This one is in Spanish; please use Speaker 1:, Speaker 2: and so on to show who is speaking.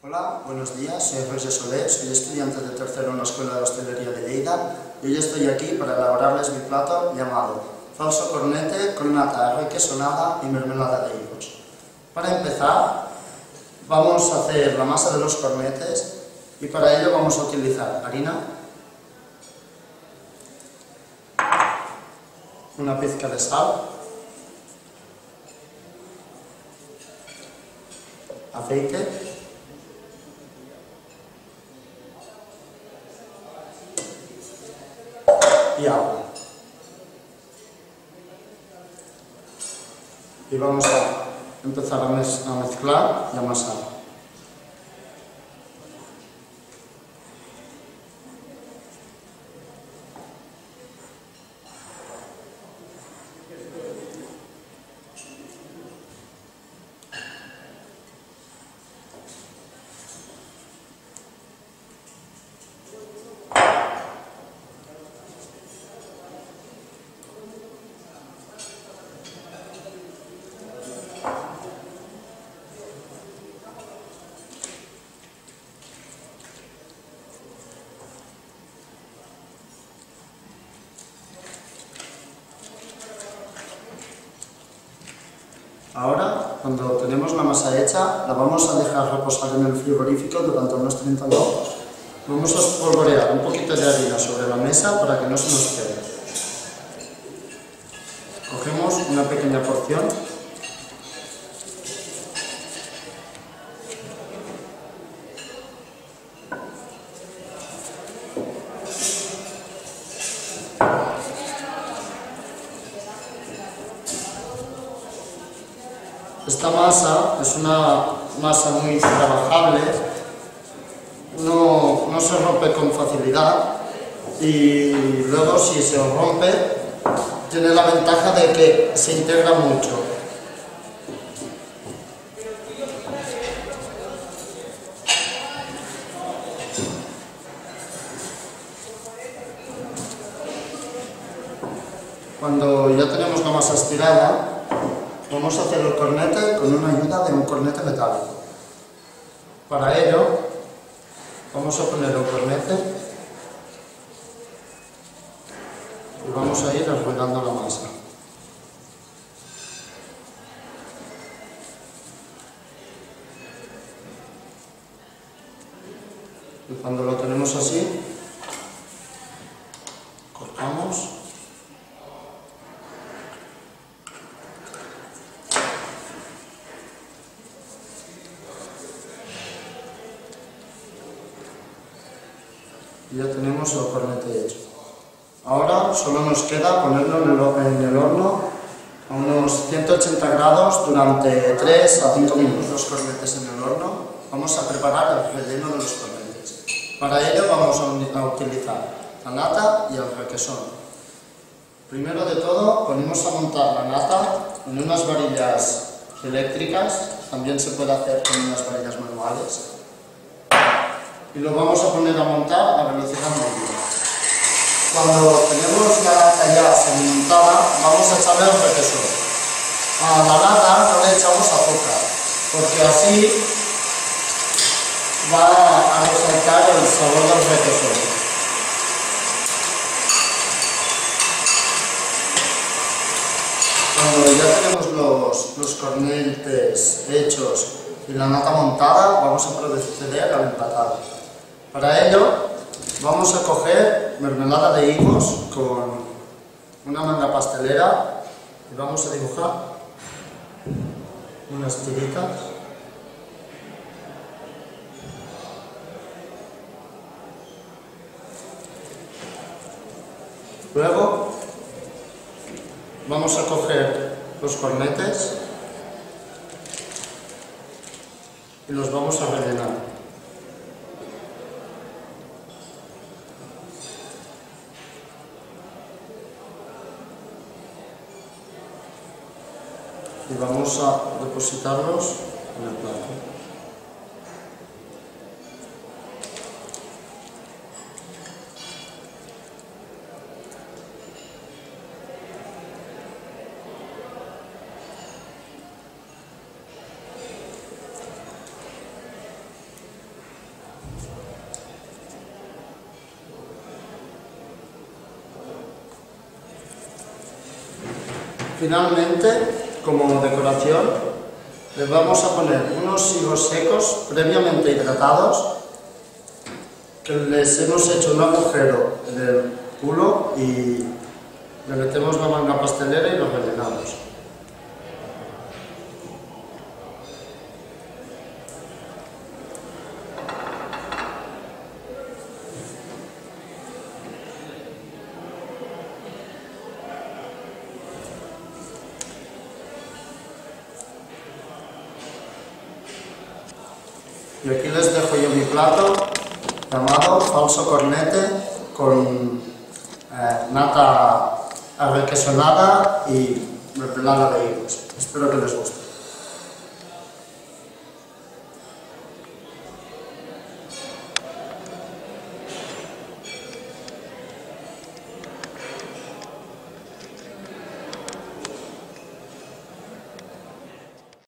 Speaker 1: Hola, buenos días, soy Roger Soler, soy estudiante de tercero en la Escuela de Hostelería de Lleida y hoy estoy aquí para elaborarles mi plato llamado falso cornete con nata requesonada y mermelada de higos. Para empezar, vamos a hacer la masa de los cornetes y para ello vamos a utilizar harina, una pizca de sal, aceite y agua. Y vamos a empezar a mezclar y amasar. Ahora, cuando tenemos la masa hecha, la vamos a dejar reposar en el frigorífico durante unos 30 minutos. Vamos a espolvorear un poquito de harina sobre la mesa para que no se nos quede. Cogemos una pequeña porción . Esta masa es una masa muy trabajable, no se rompe con facilidad y luego si se rompe tiene la ventaja de que se integra mucho. Cuando ya tenemos la masa estirada, vamos a hacer el cornete con una ayuda de un cornete metálico. Para ello, vamos a poner el cornete y vamos a ir enrollando la masa. Y cuando lo tenemos así, cortamos . Y ya tenemos el cornete hecho. Ahora solo nos queda ponerlo en el horno a unos 180 grados durante 3 a 5 minutos. Los cornetes en el horno. Vamos a preparar el relleno de los cornetes. Para ello vamos a utilizar la nata y el requesón. Primero de todo ponemos a montar la nata en unas varillas eléctricas, también se puede hacer con unas varillas manuales. Y lo vamos a poner a montar a velocidad media. Cuando tenemos la nata ya semi-montada, vamos a echarle el requesón. A la nata no le echamos azúcar, porque así va a resaltar el sabor del requesón. Cuando ya tenemos los cornetes hechos y la nata montada, vamos a proceder al emplatado. Para ello, vamos a coger mermelada de higos con una manga pastelera y vamos a dibujar unas tiritas. Luego, vamos a coger los cornetes y los vamos a rellenar. Y vamos a depositarlos en el plato. Finalmente, como decoración, les vamos a poner unos higos secos previamente hidratados que les hemos hecho un agujero en el culo y le metemos la manga pastelera y los rellenamos. Y aquí les dejo yo mi plato llamado falso cornete con nata requesonada y mermelada de higos. Espero que les guste.